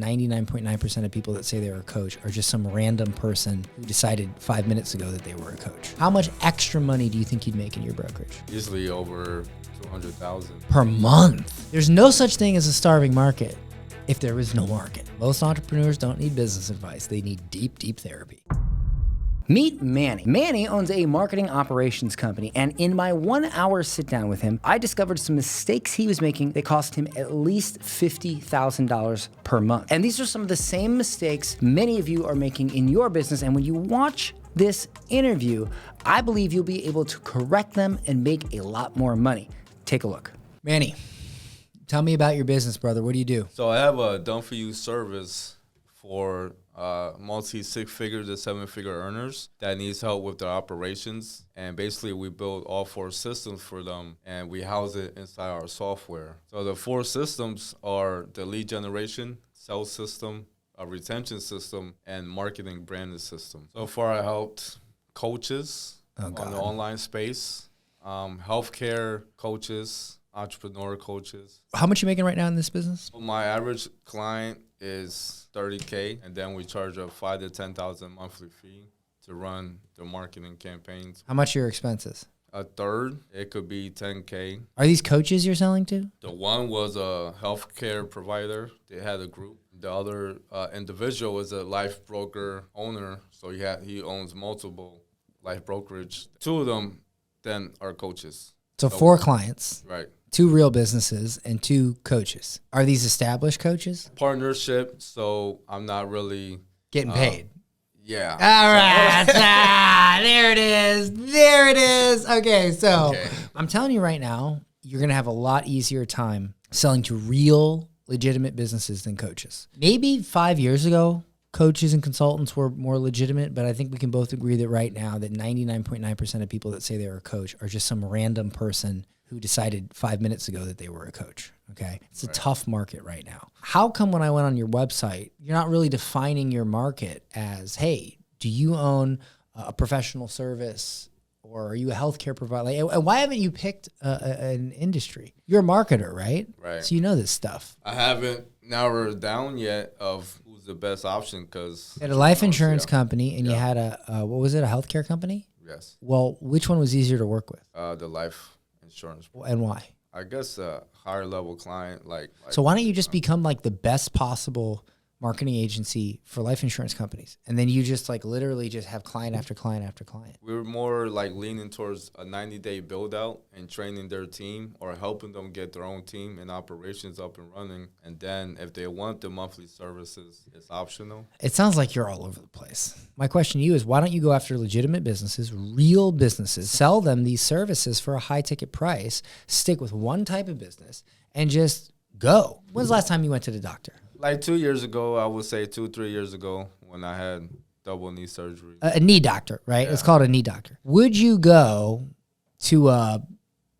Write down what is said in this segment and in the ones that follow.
99.9% of people that say they're a coach are just some random person who decided 5 minutes ago that they were a coach. How much extra money do you think you'd make in your brokerage? Easily over 200,000 per month. There's no such thing as a starving market if there is no market. Most entrepreneurs don't need business advice. They need deep, deep therapy. Meet Manny. Manny owns a marketing operations company, and in my 1 hour sit down with him, I discovered some mistakes he was making that cost him at least $50,000 per month. And these are some of the same mistakes many of you are making in your business, and when you watch this interview, I believe you'll be able to correct them and make a lot more money. Take a look. Manny, tell me about your business, brother. What do you do? So I have a done-for-you service for multi-six-figure to seven-figure earners that needs help with their operations. And basically, we build all 4 systems for them, and we house it inside our software. So the 4 systems are the lead generation, sales system, a retention system, and marketing branding system. So far, I helped coaches on the online space, healthcare coaches, entrepreneur coaches. How much are you making right now in this business? My average client is $30K, and then we charge a $5,000 to $10,000 monthly fee to run the marketing campaigns. How much are your expenses? A third, it could be $10K. Are these coaches you're selling to? The one was a healthcare provider. They had a group. The other individual is a life broker owner, so he owns multiple life brokerage. 2 of them then are coaches. So 4 clients. Right. 2 real businesses and 2 coaches. Are these established coaches? Partnership, so I'm not really getting paid. Yeah. All right. There it is. There it is. Okay, so I'm telling you right now, you're going to have a lot easier time selling to real, legitimate businesses than coaches. Maybe 5 years ago, coaches and consultants were more legitimate, but I think we can both agree that right now that 99.9% of people that say they're a coach are just some random person who decided 5 minutes ago that they were a coach, okay? It's a tough market right now. How come when I went on your website, you're not really defining your market as, hey, do you own a professional service or are you a healthcare provider? Like, why haven't you picked an industry? You're a marketer, right? Right. So you know this stuff. I haven't narrowed it down yet of who's the best option because... You had a life insurance company and you had a, what was it, a healthcare company? Yes. Well, which one was easier to work with? The life insurance. And why? I guess a higher level client like so why don't you just become like the best possible marketing agency for life insurance companies, and then you just like literally just have client after client after client? We're more like leaning towards a 90-day build out and training their team or helping them get their own team and operations up and running, and then if they want the monthly services, it's optional. It sounds like you're all over the place. My question to you is, why don't you go after legitimate businesses, real businesses, sell them these services for a high ticket price, stick with one type of business, and just go? When's the last time you went to the doctor? Like 2 years ago, I would say 2-3 years ago when I had double knee surgery. A knee doctor, right? Yeah. It's called a knee doctor. Would you go to a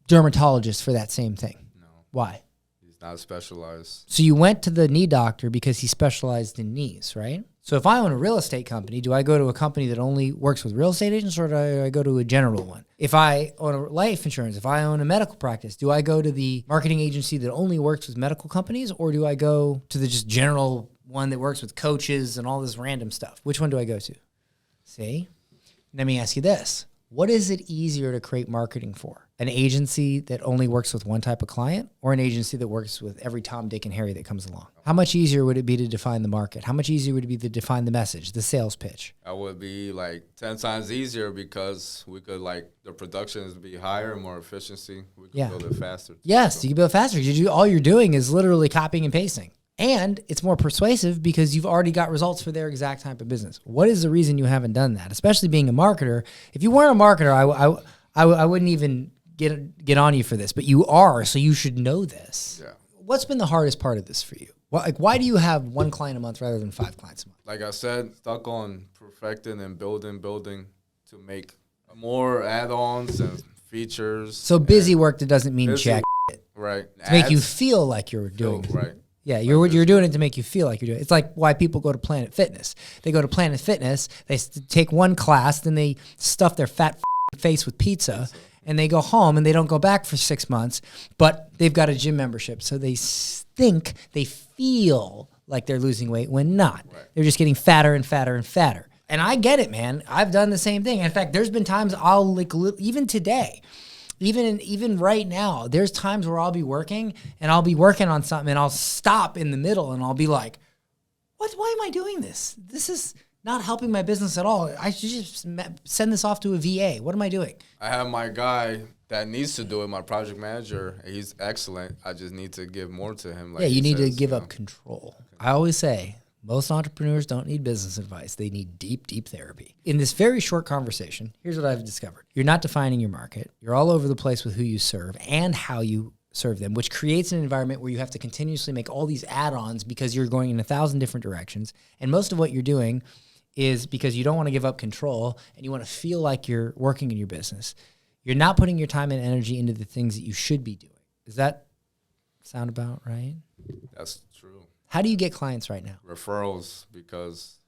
dermatologist for that same thing? No. Why? He's not specialized. So you went to the knee doctor because he specialized in knees, right? So if I own a real estate company, do I go to a company that only works with real estate agents, or do I go to a general one? If I own a life insurance, if I own a medical practice, do I go to the marketing agency that only works with medical companies, or do I go to the just general one that works with coaches and all this random stuff? Which one do I go to? See? Let me ask you this. What is it easier to create marketing for? An agency that only works with one type of client, or an agency that works with every Tom, Dick, and Harry that comes along? How much easier would it be to define the market? How much easier would it be to define the message, the sales pitch? That would be like 10 times easier because we could the production would be higher, more efficiency. We could build it faster. Yes, you can build faster. All you're doing is literally copying and pasting. And it's more persuasive because you've already got results for their exact type of business. What is the reason you haven't done that? Especially being a marketer. If you weren't a marketer, I wouldn't even get on you for this, but you are, so you should know this. Yeah. What's been the hardest part of this for you? Why do you have 1 client a month rather than 5 clients a month? Like I said, stuck on perfecting and building to make more add-ons and features. So busy work that doesn't mean check. Right. To make you feel like you're doing it. Right. Yeah, you're doing it to make you feel like you're doing it. It's like why people go to Planet Fitness. They go to Planet Fitness, they take 1 class, then they stuff their fat face with pizza, and they go home and they don't go back for 6 months, but they've got a gym membership. So they think, they feel like they're losing weight when not. Right. They're just getting fatter and fatter and fatter. And I get it, man. I've done the same thing. In fact, there's been times I'll like, even today, even right now, there's times where I'll be working and I'll be working on something and I'll stop in the middle and I'll be like, why am I doing this? This is not helping my business at all. I should just send this off to a VA. What am I doing? I have my guy that needs to do it, my project manager. He's excellent. I just need to give more to him. Like yeah, you need to give up control. I always say, most entrepreneurs don't need business advice. They need deep, deep therapy. In this very short conversation, here's what I've discovered. You're not defining your market. You're all over the place with who you serve and how you serve them, which creates an environment where you have to continuously make all these add-ons because you're going in 1,000 different directions. And most of what you're doing is because you don't want to give up control and you want to feel like you're working in your business. You're not putting your time and energy into the things that you should be doing. Does that sound about right? That's true. How do you get clients right now? Referrals, because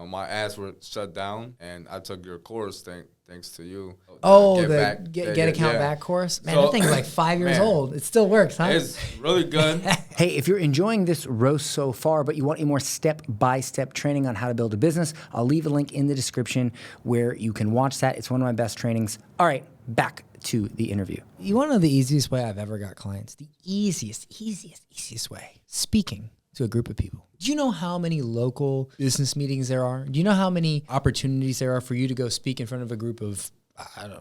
my ads were shut down, and I took your course thanks to you. Oh, Get Account Back course? Man, that thing's like 5 years old. It still works, huh? It's really good. Hey, if you're enjoying this roast so far, but you want a more step-by-step training on how to build a business, I'll leave a link in the description where you can watch that. It's one of my best trainings. All right, back to the interview. You want to know the easiest way I've ever got clients? The easiest way. Speaking to a group of people. Do you know how many local business meetings there are? Do you know how many opportunities there are for you to go speak in front of a group of,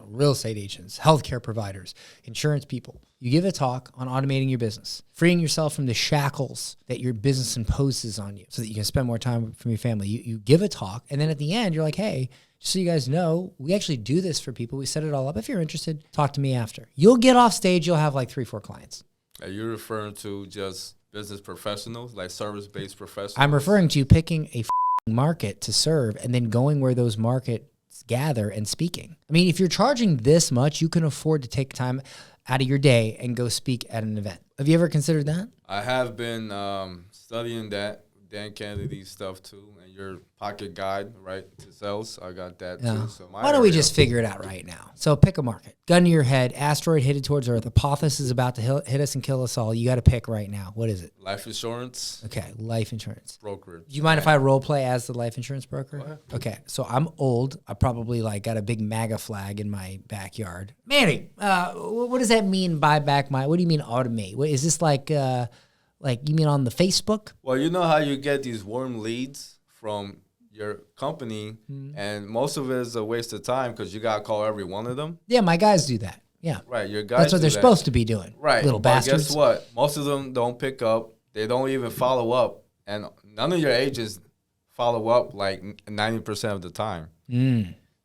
real estate agents, healthcare providers, insurance people? You give a talk on automating your business, freeing yourself from the shackles that your business imposes on you so that you can spend more time from your family. You give a talk, and then at the end, you're like, hey, just so you guys know, we actually do this for people. We set it all up. If you're interested, talk to me after. You'll get off stage. You'll have like 3-4 clients. Are you referring to just business professionals, like service-based professionals? I'm referring to picking a market to serve and then going where those markets gather and speaking. I mean, if you're charging this much, you can afford to take time out of your day and go speak at an event. Have you ever considered that? I have been studying that Dan Kennedy stuff too, and your pocket guide, right, to sales. I got that too. So why don't we just figure it out right now? So pick a market. Gun to your head. Asteroid headed towards Earth. Apophis is about to hit us and kill us all. You got to pick right now. What is it? Life insurance. Okay, life insurance. Brokerage. Do you mind if I role play as the life insurance broker? Go ahead. Okay, so I'm old. I probably got a big MAGA flag in my backyard. Manny, what does that mean? Buy back my. What do you mean automate? What is this like you mean on the Facebook? Well, you know how you get these warm leads from your company, and most of it is a waste of time because you got to call every one of them. Yeah, my guys do that. Yeah. Right, your guys That's what do they're that. supposed to be doing. Right. Little but bastards. guess what? Most of them don't pick up. They don't even follow up. And none of your agents follow up like 90% of the time.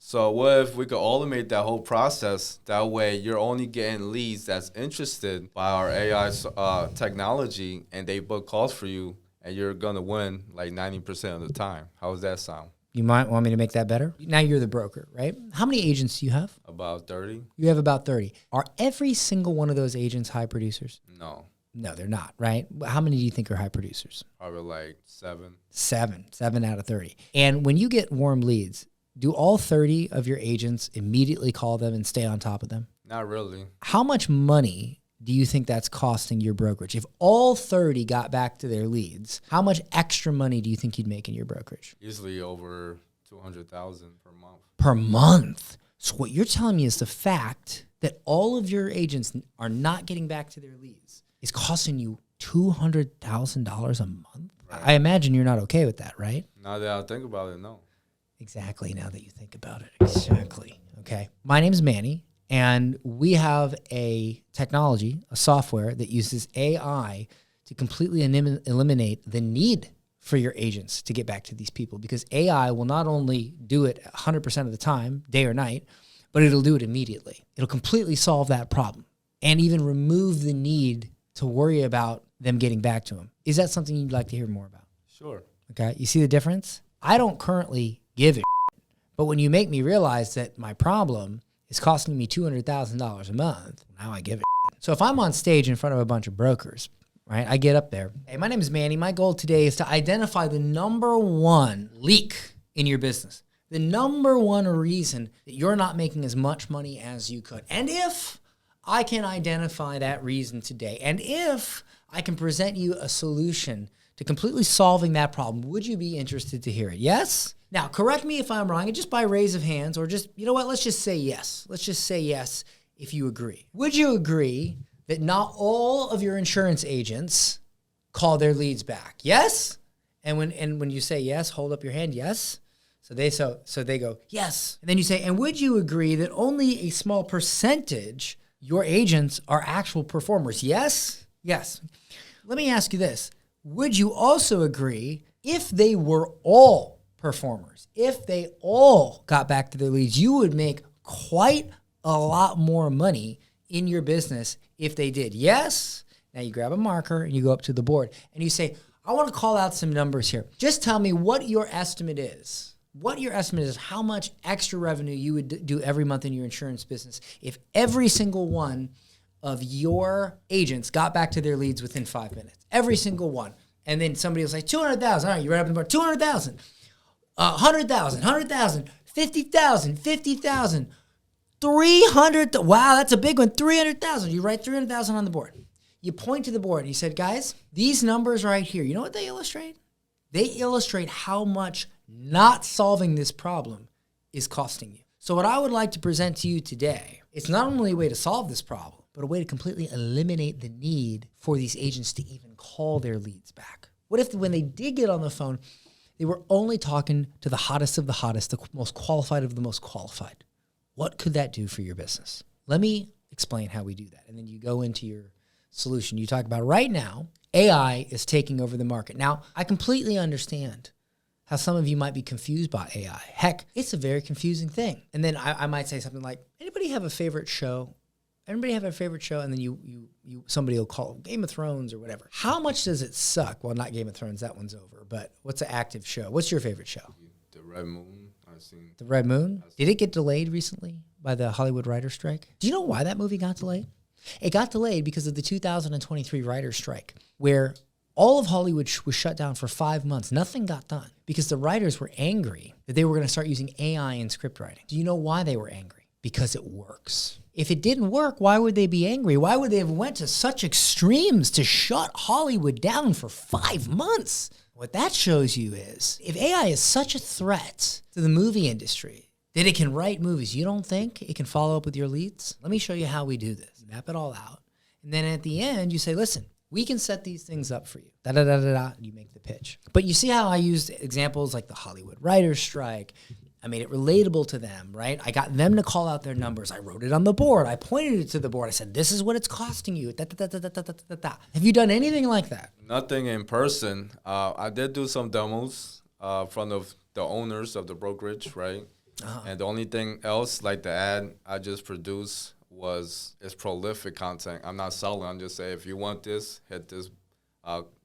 So what if we could automate that whole process? That way you're only getting leads that's interested by our AI technology, and they book calls for you, and you're going to win like 90% of the time. How does that sound? You might want me to make that better? Now you're the broker, right? How many agents do you have? About 30. You have about 30. Are every single one of those agents high producers? No. No, they're not, right? How many do you think are high producers? Probably like 7. 7 out of 30. And when you get warm leads, do all 30 of your agents immediately call them and stay on top of them? Not really. How much money do you think that's costing your brokerage? If all 30 got back to their leads, how much extra money do you think you'd make in your brokerage? Easily over $200,000 per month. Per month. So what you're telling me is the fact that all of your agents are not getting back to their leads is costing you $200,000 a month? Right. I imagine you're not okay with that, right? Now that I think about it, no. Exactly, now that you think about it. Exactly. Okay. My name's Manny, and we have a technology, a software that uses AI to completely eliminate the need for your agents to get back to these people, because AI will not only do it 100% of the time, day or night, but it'll do it immediately. It'll completely solve that problem and even remove the need to worry about them getting back to them. Is that something you'd like to hear more about? Sure. Okay. You see the difference? I don't currently give a but when you make me realize that my problem is costing me $200,000 a month, now I give a So if I'm on stage in front of a bunch of brokers, right, I get up there. Hey, my name is Manny. My goal today is to identify the #1 leak in your business, the #1 reason that you're not making as much money as you could. And if I can identify that reason today, and if I can present you a solution to completely solving that problem, would you be interested to hear it? Yes? Now, correct me if I'm wrong, and just by raise of hands, or just, you know what, let's just say yes. Let's just say yes if you agree. Would you agree that not all of your insurance agents call their leads back? Yes? And when you say yes, hold up your hand, yes? So they go, yes. And then you say, and would you agree that only a small percentage your agents are actual performers? Yes? Yes. Let me ask you this. Would you also agree if they were all performers, if they all got back to their leads, you would make quite a lot more money in your business if they did? Yes? Now you grab a marker and you go up to the board and you say, I want to call out some numbers here. Just tell me what your estimate is. What your estimate is, how much extra revenue you would do every month in your insurance business if every single one of your agents got back to their leads within 5 minutes. Every single one. And then somebody will say, 200,000. All right, you right up in the board. 200,000. 100,000, 50,000, 50,000, 300. Wow, that's a big one. 300,000. You write 300,000 on the board. You point to the board and you said, guys, these numbers right here, you know what they illustrate? They illustrate how much not solving this problem is costing you. So what I would like to present to you today, it's not only a way to solve this problem, but a way to completely eliminate the need for these agents to even call their leads back. What if when they did get on the phone, they were only talking to the hottest of the hottest, the most qualified of the most qualified? What could that do for your business? Let me explain how we do that. And then you go into your solution. You talk about right now, AI is taking over the market. Now, I completely understand how some of you might be confused by AI. Heck, it's a very confusing thing. And then I might say something like, anybody have a favorite show? Everybody have a favorite show? And then somebody will call Game of Thrones or whatever. How much does it suck? Well, not Game of Thrones, that one's over. But what's an active show? What's your favorite show? The Red Moon. I've seen. The Red Moon? Did it get delayed recently by the Hollywood writer's strike? Do you know why that movie got delayed? It got delayed because of the 2023 writer's strike, where all of Hollywood was shut down for 5 months. Nothing got done because the writers were angry that they were going to start using AI in script writing. Do you know why they were angry? Because it works. If it didn't work, why would they be angry? Why would they have went to such extremes to shut Hollywood down for 5 months? What that shows you is if AI is such a threat to the movie industry that it can write movies, you don't think it can follow up with your leads? Let me show you how we do this. Map it all out. And then at the end, you say, listen, we can set these things up for you. Da-da-da-da-da. You make the pitch. But you see how I used examples like the Hollywood writer's strike. I made it relatable to them, right? I got them to call out their numbers. I wrote it on the board. I pointed it to the board. I said, this is what it's costing you. Da-da-da-da-da-da-da-da. Have you done anything like that? Nothing in person. I did do some demos in front of the owners of the brokerage, right? And the only thing else, like the ad I just produced, it's prolific content. I'm not selling. I'm just saying, if you want this, hit this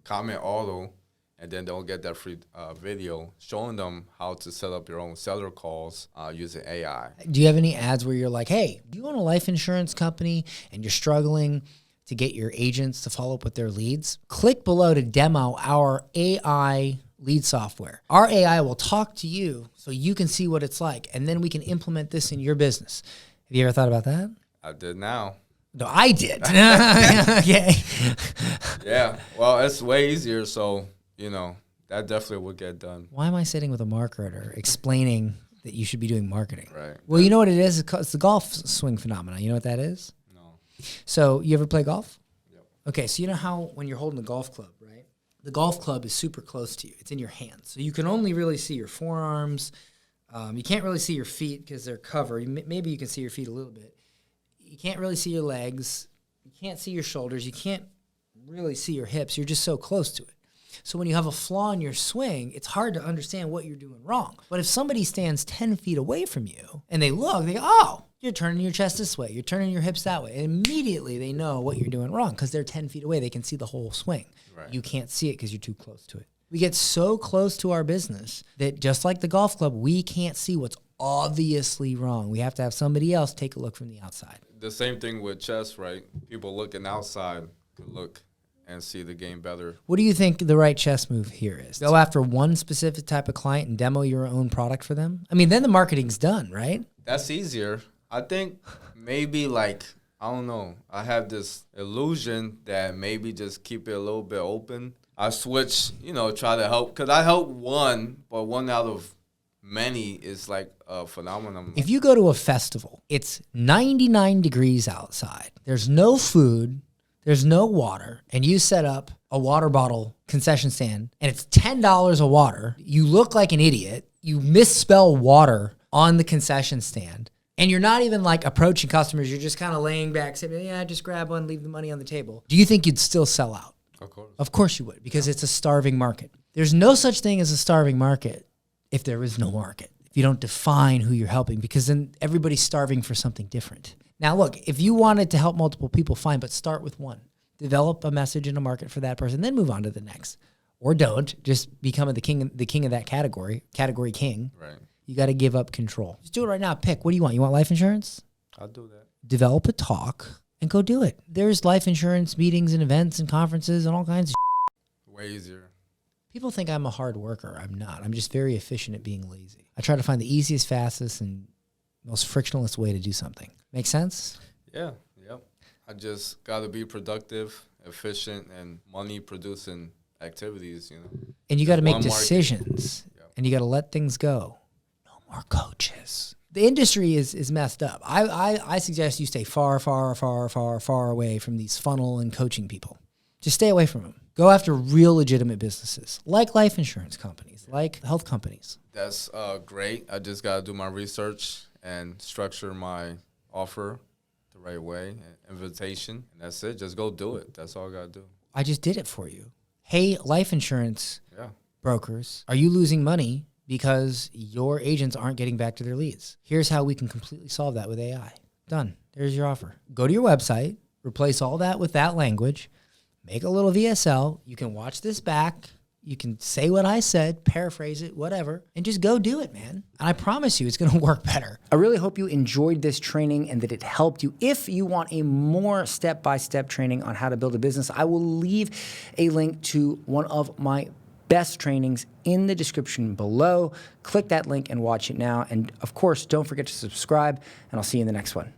comment auto, and then they'll get that free video showing them how to set up your own seller calls using AI. Do you have any ads where you're like, hey, do you own a life insurance company and you're struggling to get your agents to follow up with their leads? Click below to demo our AI lead software. Our AI will talk to you so you can see what it's like, and then we can implement this in your business. Have you ever thought about that? I did now. No, I did. Okay. Yeah. Well, it's way easier, so, that definitely would get done. Why am I sitting with a marketer explaining that you should be doing marketing? Right. Well, you know what it is? It's the golf swing phenomenon. You know what that is? No. So you ever play golf? Yep. Okay, so you know how when you're holding a golf club, right? The golf club is super close to you. It's in your hands. So you can only really see your forearms. You can't really see your feet because they're covered. Maybe you can see your feet a little bit. You can't really see your legs. You can't see your shoulders. You can't really see your hips. You're just so close to it. So when you have a flaw in your swing, it's hard to understand what you're doing wrong. But if somebody stands 10 feet away from you and they look, they go, oh, you're turning your chest this way. You're turning your hips that way. And immediately they know what you're doing wrong because they're 10 feet away. They can see the whole swing. Right. You can't see it because you're too close to it. We get so close to our business that just like the golf club, we can't see what's obviously wrong. We have to have somebody else take a look from the outside. The same thing with chess, right? People looking outside can look and see the game better. What do you think the right chess move here is? Go after one specific type of client and demo your own product for them? I mean, then the marketing's done, right? That's easier. I think maybe I don't know. I have this illusion that maybe just keep it a little bit open I switch, try to help. Because I help one, but one out of many is like a phenomenon. If you go to a festival, it's 99 degrees outside. There's no food. There's no water. And you set up a water bottle concession stand and it's $10 a water. You look like an idiot. You misspell water on the concession stand. And you're not even like approaching customers. You're just kind of laying back saying, yeah, just grab one, leave the money on the table. Do you think you'd still sell out? Of course. Of course you would, because it's a starving market. There's no such thing as a starving market if there is no market. If you don't define who you're helping, because then everybody's starving for something different. Now, look, if you wanted to help multiple people, fine, but start with one. Develop a message and a market for that person, then move on to the next. Or don't. Just become the king of that category king. Right. You got to give up control. Just do it right now. Pick. What do you want? You want life insurance? I'll do that. Develop a talk and go do it. There's life insurance meetings and events and conferences and all kinds of Way easier. People think I'm a hard worker. I'm not. I'm just very efficient at being lazy. I try to find the easiest, fastest, and most frictionless way to do something. Make sense? Yeah. Yep. I just got to be productive, efficient, and money-producing activities, And you got to make One market. decisions. Yep. And you got to let things go. No more coaches. The industry is messed up. I suggest you stay far, far, far, far, far away from these funnel and coaching people. Just stay away from them. Go after real legitimate businesses, like life insurance companies, like health companies. That's great. I just got to do my research and structure my offer the right way, invitation, and that's it. Just go do it. That's all I got to do. I just did it for you. Hey, life insurance Yeah. brokers, are you losing money because your agents aren't getting back to their leads? Here's how we can completely solve that with AI. Done. There's your offer. Go to your website, replace all that with that language, make a little VSL. You can watch this back. You can say what I said, paraphrase it, whatever, and just go do it, man. And I promise you, it's going to work better. I really hope you enjoyed this training and that it helped you. If you want a more step-by-step training on how to build a business, I will leave a link to one of my best trainings in the description below. Click that link and watch it now. And of course, don't forget to subscribe, and I'll see you in the next one.